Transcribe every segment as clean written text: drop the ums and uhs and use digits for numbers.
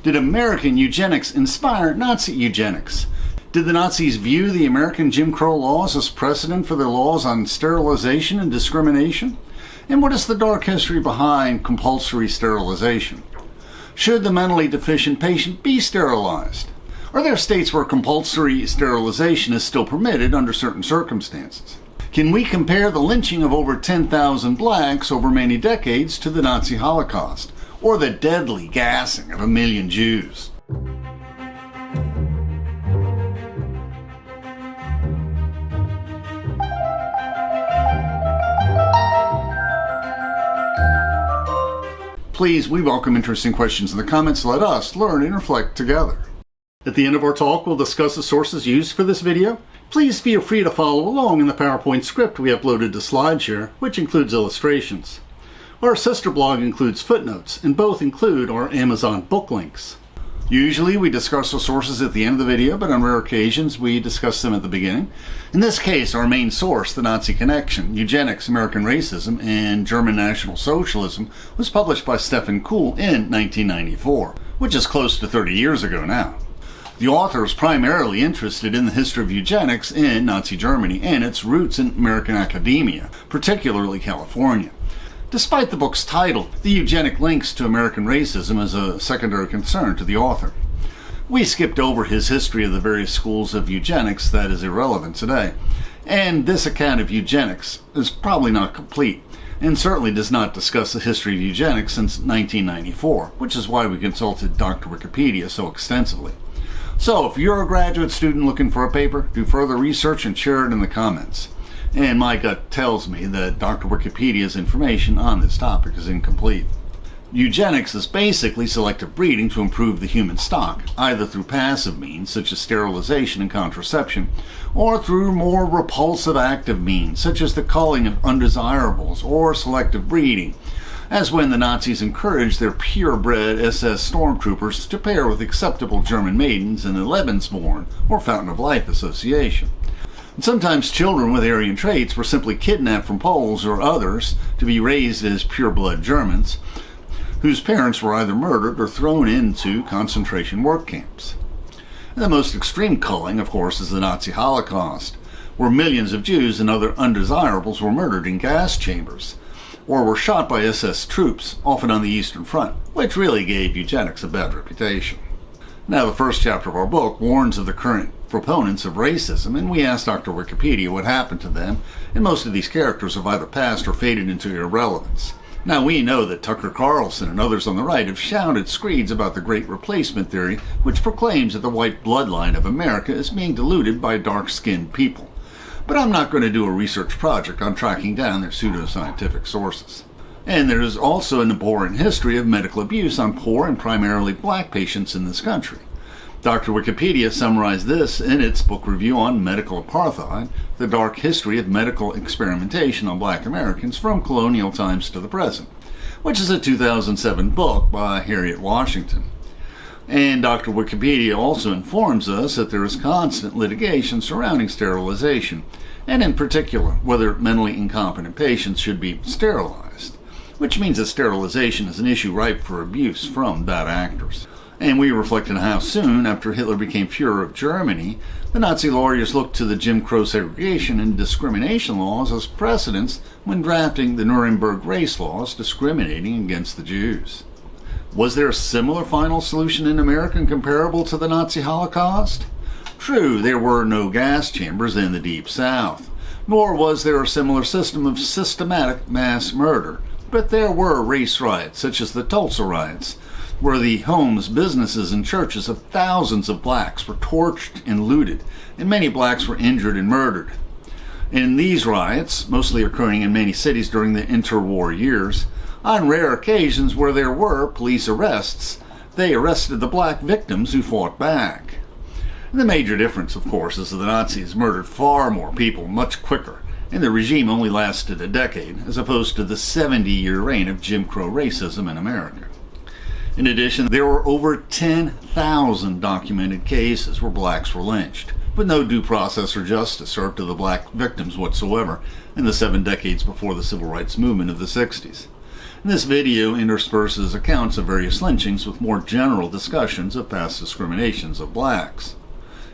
Did American eugenics inspire Nazi eugenics? Did the Nazis view the American Jim Crow laws as precedent for their laws on sterilization and discrimination? And what is the dark history behind compulsory sterilization? Should the mentally deficient patient be sterilized? Are there states where compulsory sterilization is still permitted under certain circumstances? Can we compare the lynching of over 10,000 blacks over many decades to the Nazi Holocaust, or the deadly gassing of 1 million Jews? Please, we welcome interesting questions in the comments. Let us learn and reflect together. At the end of our talk, we'll discuss the sources used for this video. Please feel free to follow along in the PowerPoint script we uploaded to SlideShare, which includes illustrations. Our sister blog includes footnotes, and both include our Amazon book links. Usually we discuss the sources at the end of the video, but on rare occasions we discuss them at the beginning. In this case, our main source, The Nazi Connection, Eugenics, American Racism, and German National Socialism, was published by Stefan Kuhl in 1994, which is close to 30 years ago now. The author is primarily interested in the history of eugenics in Nazi Germany and its roots in American academia, particularly California. Despite the book's title, the eugenic links to American racism as a secondary concern to the author. We skipped over his history of the various schools of eugenics that is irrelevant today, and this account of eugenics is probably not complete, and certainly does not discuss the history of eugenics since 1994, which is why we consulted Dr. Wikipedia so extensively. So if you're a graduate student looking for a paper, do further research and share it in the comments. And my gut tells me that Dr. Wikipedia's information on this topic is incomplete. Eugenics is basically selective breeding to improve the human stock, either through passive means such as sterilization and contraception, or through more repulsive active means such as the culling of undesirables or selective breeding, as when the Nazis encouraged their purebred SS Stormtroopers to pair with acceptable German maidens in the Lebensborn or Fountain of Life association. And sometimes children with Aryan traits were simply kidnapped from Poles or others to be raised as pureblood Germans, whose parents were either murdered or thrown into concentration work camps. And the most extreme culling, of course, is the Nazi Holocaust, where millions of Jews and other undesirables were murdered in gas chambers, or were shot by SS troops, often on the Eastern Front, which really gave eugenics a bad reputation. Now, the first chapter of our book warns of the current proponents of racism, and we asked Dr. Wikipedia what happened to them, and most of these characters have either passed or faded into irrelevance. Now, we know that Tucker Carlson and others on the right have shouted screeds about the Great Replacement theory, which proclaims that the white bloodline of America is being diluted by dark-skinned people. But I'm not going to do a research project on tracking down their pseudoscientific sources. And there is also an abhorrent history of medical abuse on poor and primarily black patients in this country. Dr. Wikipedia summarized this in its book review on Medical Apartheid, The Dark History of Medical Experimentation on Black Americans from Colonial Times to the Present, which is a 2007 book by Harriet Washington. And Dr. Wikipedia also informs us that there is constant litigation surrounding sterilization, and in particular, whether mentally incompetent patients should be sterilized, which means that sterilization is an issue ripe for abuse from bad actors. And we reflected on how soon after Hitler became Führer of Germany, the Nazi lawyers looked to the Jim Crow segregation and discrimination laws as precedents when drafting the Nuremberg race laws discriminating against the Jews. Was there a similar final solution in America comparable to the Nazi Holocaust? True, there were no gas chambers in the Deep South, nor was there a similar system of systematic mass murder, but there were race riots such as the Tulsa riots, where the homes, businesses, and churches of thousands of blacks were torched and looted, and many blacks were injured and murdered. In these riots, mostly occurring in many cities during the interwar years, on rare occasions where there were police arrests, they arrested the black victims who fought back. And the major difference, of course, is that the Nazis murdered far more people much quicker, and the regime only lasted a decade, as opposed to the 70-year reign of Jim Crow racism in America. In addition, there were over 10,000 documented cases where blacks were lynched, but no due process or justice served to the black victims whatsoever in the 7 decades before the civil rights movement of the 60s. This video intersperses accounts of various lynchings with more general discussions of past discriminations of blacks.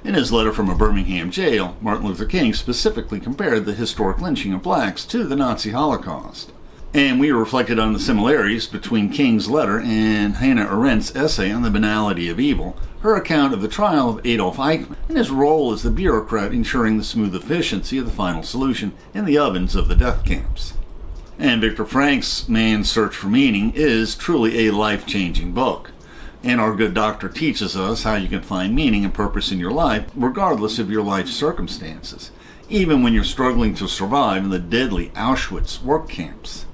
In his letter from a Birmingham jail, Martin Luther King specifically compared the historic lynching of blacks to the Nazi Holocaust. And we reflected on the similarities between King's letter and Hannah Arendt's essay on the banality of evil, her account of the trial of Adolf Eichmann, and his role as the bureaucrat ensuring the smooth efficiency of the final solution in the ovens of the death camps. And Viktor Frankl's Man's Search for Meaning is truly a life-changing book. And our good doctor teaches us how you can find meaning and purpose in your life regardless of your life circumstances, even when you're struggling to survive in the deadly Auschwitz work camps.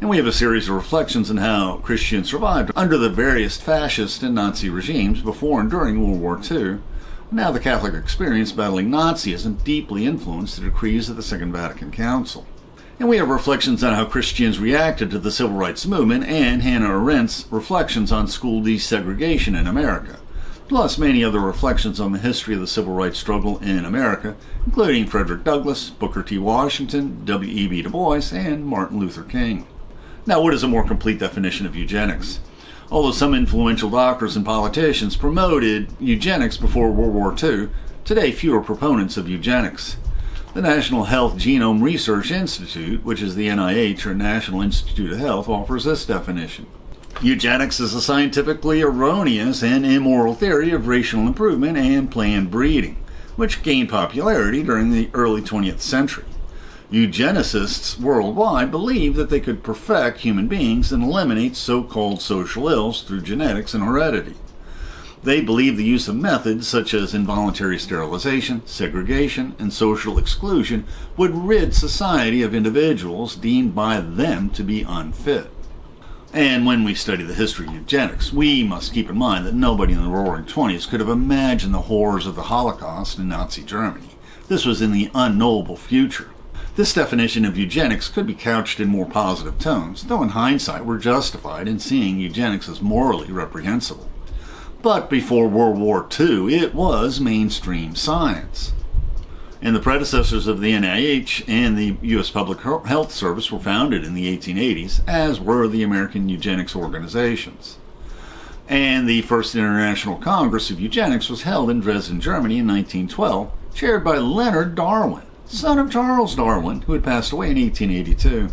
And we have a series of reflections on how Christians survived under the various fascist and Nazi regimes before and during World War II, and how the Catholic experience battling Nazism deeply influenced the decrees of the Second Vatican Council. And we have reflections on how Christians reacted to the Civil Rights Movement and Hannah Arendt's reflections on school desegregation in America, plus many other reflections on the history of the civil rights struggle in America, including Frederick Douglass, Booker T. Washington, W.E.B. Du Bois, and Martin Luther King. Now, what is a more complete definition of eugenics? Although some influential doctors and politicians promoted eugenics before World War II, today few are proponents of eugenics. The National Health Genome Research Institute, which is the NIH or National Institute of Health, offers this definition. Eugenics is a scientifically erroneous and immoral theory of racial improvement and planned breeding, which gained popularity during the early 20th century. Eugenicists worldwide believe that they could perfect human beings and eliminate so-called social ills through genetics and heredity. They believe the use of methods such as involuntary sterilization, segregation, and social exclusion would rid society of individuals deemed by them to be unfit. And when we study the history of eugenics, we must keep in mind that nobody in the Roaring '20s could have imagined the horrors of the Holocaust in Nazi Germany. This was in the unknowable future. This definition of eugenics could be couched in more positive tones, though in hindsight we're justified in seeing eugenics as morally reprehensible. But before World War II, it was mainstream science. And the predecessors of the NIH and the U.S. Public Health Service were founded in the 1880s, as were the American eugenics organizations. And the first International Congress of Eugenics was held in Dresden, Germany in 1912, chaired by Leonard Darwin, son of Charles Darwin, who had passed away in 1882.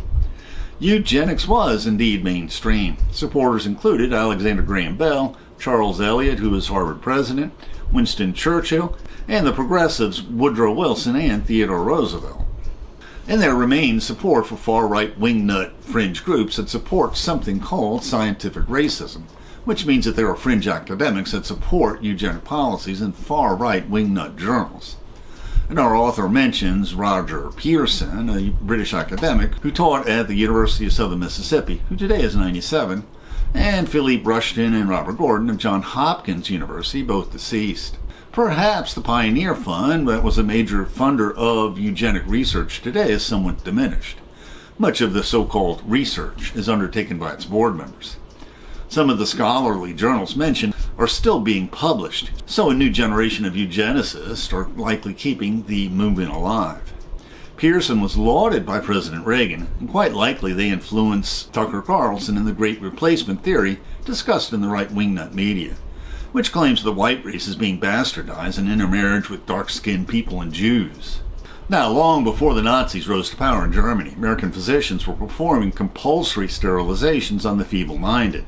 Eugenics was indeed mainstream. Supporters included Alexander Graham Bell, Charles Eliot, who was Harvard president, Winston Churchill, and the progressives Woodrow Wilson and Theodore Roosevelt. And there remains support for far-right wingnut fringe groups that support something called scientific racism, which means that there are fringe academics that support eugenic policies in far-right wingnut journals. And our author mentions Roger Pearson, a British academic who taught at the University of Southern Mississippi, who today is 97, and Philippe Rushton and Robert Gordon of Johns Hopkins University, both deceased. Perhaps the Pioneer Fund, that was a major funder of eugenic research today, is somewhat diminished. Much of the so-called research is undertaken by its board members. Some of the scholarly journals mentioned are still being published, so a new generation of eugenicists are likely keeping the movement alive. Pearson was lauded by President Reagan, and quite likely they influenced Tucker Carlson in the Great Replacement theory discussed in the right wingnut media, which claims the white race is being bastardized and intermarriage with dark-skinned people and Jews. Now, long before the Nazis rose to power in Germany, American physicians were performing compulsory sterilizations on the feeble-minded.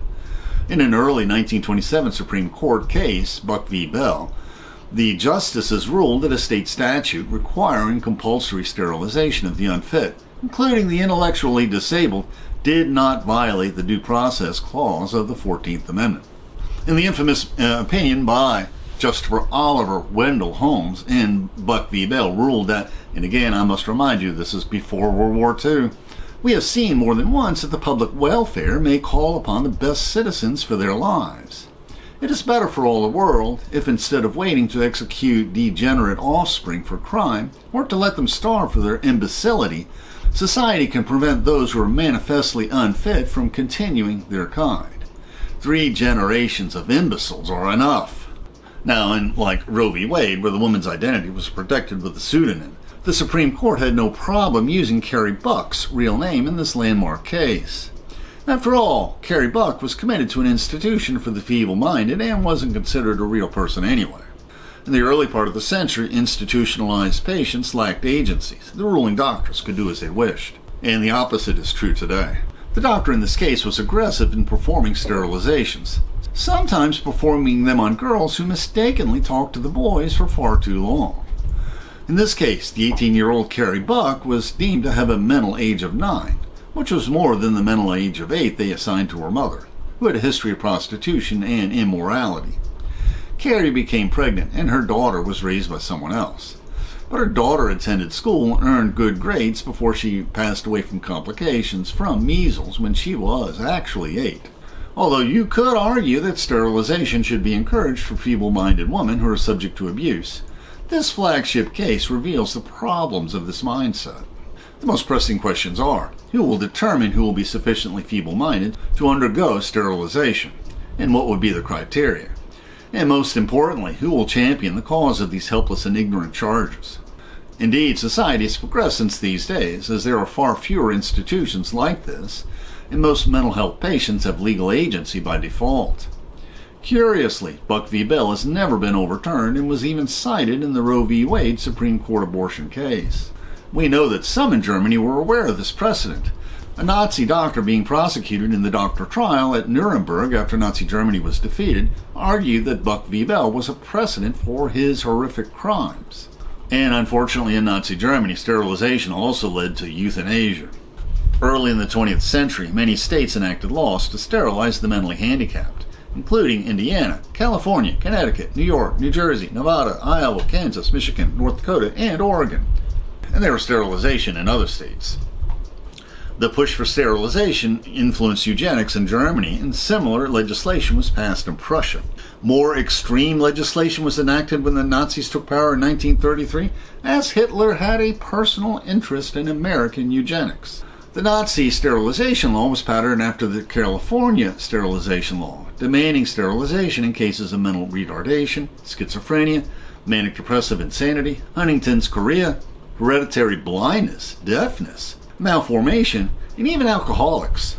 In an early 1927 Supreme Court case, Buck v. Bell, the justices ruled that a state statute requiring compulsory sterilization of the unfit, including the intellectually disabled, did not violate the Due Process Clause of the 14th Amendment. In the infamous opinion by Justice Oliver Wendell Holmes in Buck v. Bell ruled that, and again I must remind you this is before World War II, we have seen more than once that the public welfare may call upon the best citizens for their lives. It is better for all the world if instead of waiting to execute degenerate offspring for crime, or to let them starve for their imbecility, society can prevent those who are manifestly unfit from continuing their kind. 3 generations of imbeciles are enough. Now, unlike Roe v. Wade, where the woman's identity was protected with a pseudonym, the Supreme Court had no problem using Carrie Buck's real name in this landmark case. After all, Carrie Buck was committed to an institution for the feeble-minded and wasn't considered a real person anyway. In the early part of the century, institutionalized patients lacked agencies. The ruling doctors could do as they wished. And the opposite is true today. The doctor in this case was aggressive in performing sterilizations, sometimes performing them on girls who mistakenly talked to the boys for far too long. In this case, the 18-year-old Carrie Buck was deemed to have a mental age of 9, which was more than the mental age of 8 they assigned to her mother, who had a history of prostitution and immorality. Carrie became pregnant, and her daughter was raised by someone else. But her daughter attended school and earned good grades before she passed away from complications from measles when she was actually 8. Although you could argue that sterilization should be encouraged for feeble-minded women who are subject to abuse, this flagship case reveals the problems of this mindset. The most pressing questions are, who will determine who will be sufficiently feeble-minded to undergo sterilization, and what would be the criteria? And most importantly, who will champion the cause of these helpless and ignorant charges? Indeed, society has progressed since these days, as there are far fewer institutions like this, and most mental health patients have legal agency by default. Curiously, Buck v. Bell has never been overturned and was even cited in the Roe v. Wade Supreme Court abortion case. We know that some in Germany were aware of this precedent. A Nazi doctor being prosecuted in the doctor trial at Nuremberg after Nazi Germany was defeated argued that Buck v. Bell was a precedent for his horrific crimes. And unfortunately in Nazi Germany, sterilization also led to euthanasia. Early in the 20th century, many states enacted laws to sterilize the mentally handicapped, including Indiana, California, Connecticut, New York, New Jersey, Nevada, Iowa, Kansas, Michigan, North Dakota, and Oregon. And there was sterilization in other states. The push for sterilization influenced eugenics in Germany, and similar legislation was passed in Prussia. More extreme legislation was enacted when the Nazis took power in 1933, as Hitler had a personal interest in American eugenics. The Nazi sterilization law was patterned after the California sterilization law, demanding sterilization in cases of mental retardation, schizophrenia, manic depressive insanity, Huntington's chorea, hereditary blindness, deafness, malformation, and even alcoholics.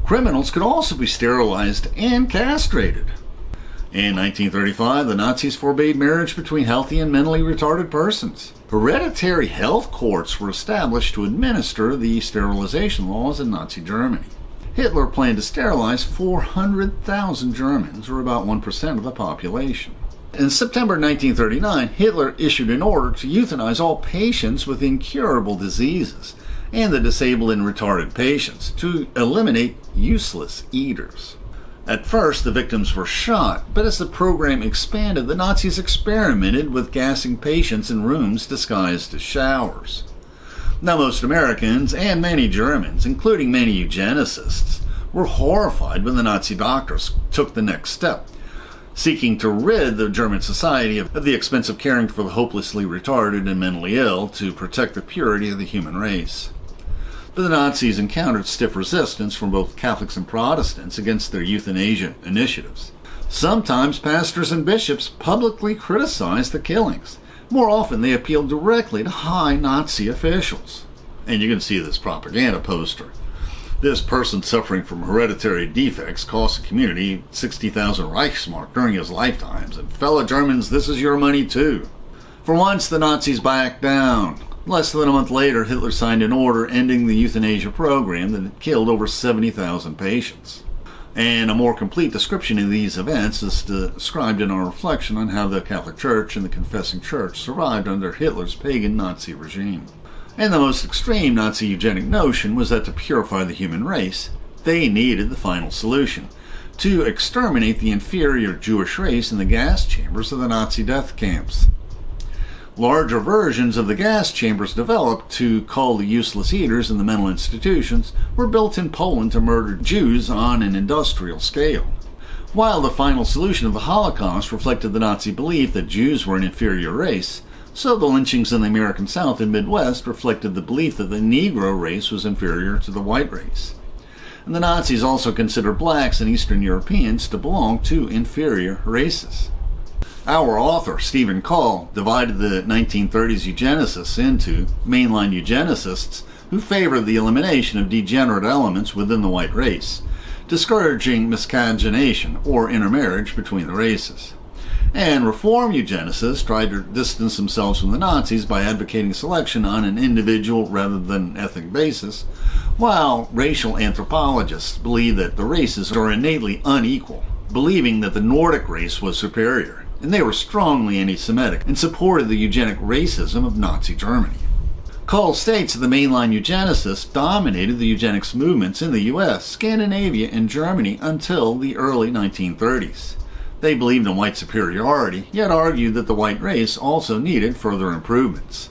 Criminals could also be sterilized and castrated. In 1935, the Nazis forbade marriage between healthy and mentally retarded persons. Hereditary health courts were established to administer the sterilization laws in Nazi Germany. Hitler planned to sterilize 400,000 Germans, or about 1% of the population. In September 1939, Hitler issued an order to euthanize all patients with incurable diseases and the disabled and retarded patients to eliminate useless eaters. At first, the victims were shot, but as the program expanded, the Nazis experimented with gassing patients in rooms disguised as showers. Now, most Americans and many Germans, including many eugenicists, were horrified when the Nazi doctors took the next step, seeking to rid the German society of the expense of caring for the hopelessly retarded and mentally ill to protect the purity of the human race. But the Nazis encountered stiff resistance from both Catholics and Protestants against their euthanasia initiatives. Sometimes pastors and bishops publicly criticized the killings. More often, they appealed directly to high Nazi officials. And you can see this propaganda poster. This person suffering from hereditary defects cost the community 60,000 Reichsmark during his lifetimes. And fellow Germans, this is your money too. For once, the Nazis backed down. Less than a month later, Hitler signed an order ending the euthanasia program that had killed over 70,000 patients. And a more complete description of these events is described in our reflection on how the Catholic Church and the Confessing Church survived under Hitler's pagan Nazi regime. And the most extreme Nazi eugenic notion was that to purify the human race, they needed the final solution: to exterminate the inferior Jewish race in the gas chambers of the Nazi death camps. Larger versions of the gas chambers developed to cull the useless eaters in the mental institutions were built in Poland to murder Jews on an industrial scale. While the final solution of the Holocaust reflected the Nazi belief that Jews were an inferior race, so the lynchings in the American South and Midwest reflected the belief that the Negro race was inferior to the white race. And the Nazis also considered blacks and Eastern Europeans to belong to inferior races. Our author, Stephen Call, divided the 1930s eugenicists into mainline eugenicists who favored the elimination of degenerate elements within the white race, discouraging miscegenation or intermarriage between the races. And reform eugenicists tried to distance themselves from the Nazis by advocating selection on an individual rather than ethnic basis, while racial anthropologists believe that the races are innately unequal, believing that the Nordic race was superior, and they were strongly anti-Semitic and supported the eugenic racism of Nazi Germany. Cole states that the mainline eugenicists dominated the eugenics movements in the US, Scandinavia, and Germany until the early 1930s. They believed in white superiority, yet argued that the white race also needed further improvements.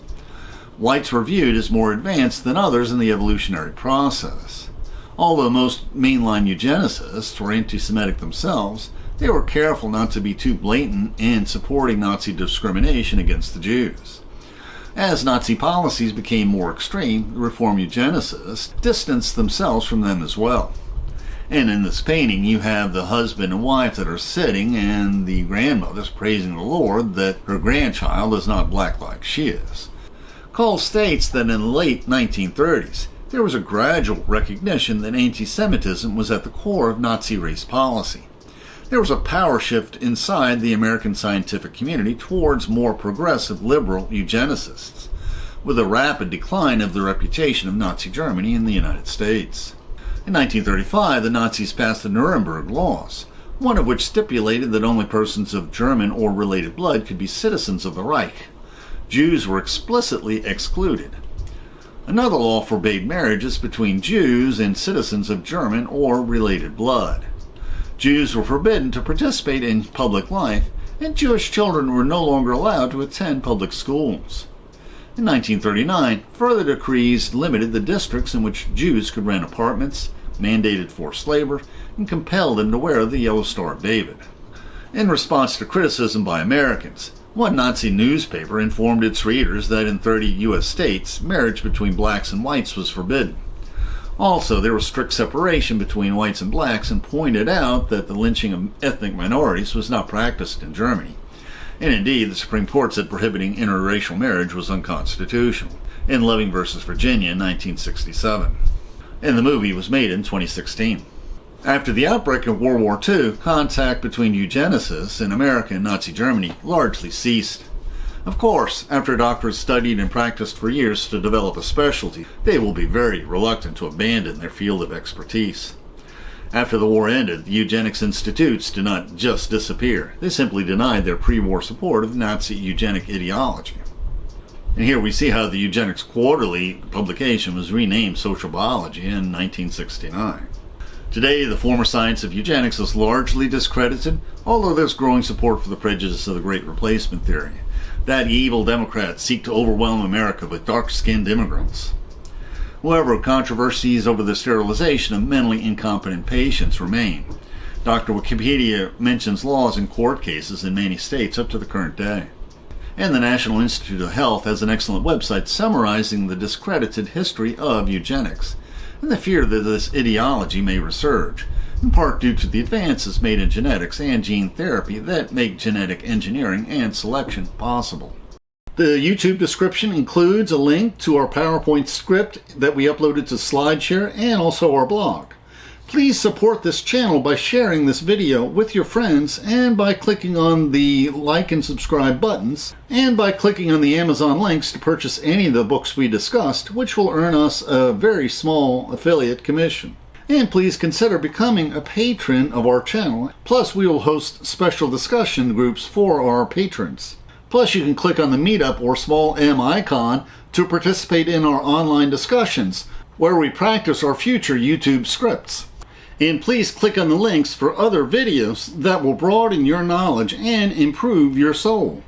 Whites were viewed as more advanced than others in the evolutionary process. Although most mainline eugenicists were anti-Semitic themselves, they were careful not to be too blatant in supporting Nazi discrimination against the Jews. As Nazi policies became more extreme, the reform eugenicists distanced themselves from them as well. And in this painting, you have the husband and wife that are sitting, and the grandmother's praising the Lord that her grandchild is not black like she is. Cole states that in the late 1930s, there was a gradual recognition that anti-Semitism was at the core of Nazi race policy. There was a power shift inside the American scientific community towards more progressive liberal eugenicists, with a rapid decline of the reputation of Nazi Germany in the United States. In 1935, the Nazis passed the Nuremberg Laws, one of which stipulated that only persons of German or related blood could be citizens of the Reich. Jews were explicitly excluded. Another law forbade marriages between Jews and citizens of German or related blood. Jews were forbidden to participate in public life, and Jewish children were no longer allowed to attend public schools. In 1939, further decrees limited the districts in which Jews could rent apartments, mandated forced labor, and compelled them to wear the Yellow Star of David. In response to criticism by Americans, one Nazi newspaper informed its readers that in 30 U.S. states, marriage between blacks and whites was forbidden. Also, there was strict separation between whites and blacks, and pointed out that the lynching of ethnic minorities was not practiced in Germany. And indeed, the Supreme Court said prohibiting interracial marriage was unconstitutional in Loving v. Virginia in 1967. And the movie was made in 2016. After the outbreak of World War II, contact between eugenicists in America and Nazi Germany largely ceased. Of course, after a doctor has studied and practiced for years to develop a specialty, they will be very reluctant to abandon their field of expertise. After the war ended, the eugenics institutes did not just disappear. They simply denied their pre-war support of Nazi eugenic ideology. And here we see how the Eugenics Quarterly publication was renamed Social Biology in 1969. Today, the former science of eugenics is largely discredited, although there's growing support for the prejudice of the Great Replacement theory, that evil Democrats seek to overwhelm America with dark-skinned immigrants. However, controversies over the sterilization of mentally incompetent patients remain. Dr. Wikipedia mentions laws and court cases in many states up to the current day. And the National Institute of Health has an excellent website summarizing the discredited history of eugenics, and the fear that this ideology may resurge, in part due to the advances made in genetics and gene therapy that make genetic engineering and selection possible. The YouTube description includes a link to our PowerPoint script that we uploaded to SlideShare and also our blog. Please support this channel by sharing this video with your friends, and by clicking on the like and subscribe buttons, and by clicking on the Amazon links to purchase any of the books we discussed, which will earn us a very small affiliate commission. And please consider becoming a patron of our channel. Plus, we will host special discussion groups for our patrons. Plus, you can click on the Meetup or small M icon to participate in our online discussions, where we practice our future YouTube scripts. And please click on the links for other videos that will broaden your knowledge and improve your soul.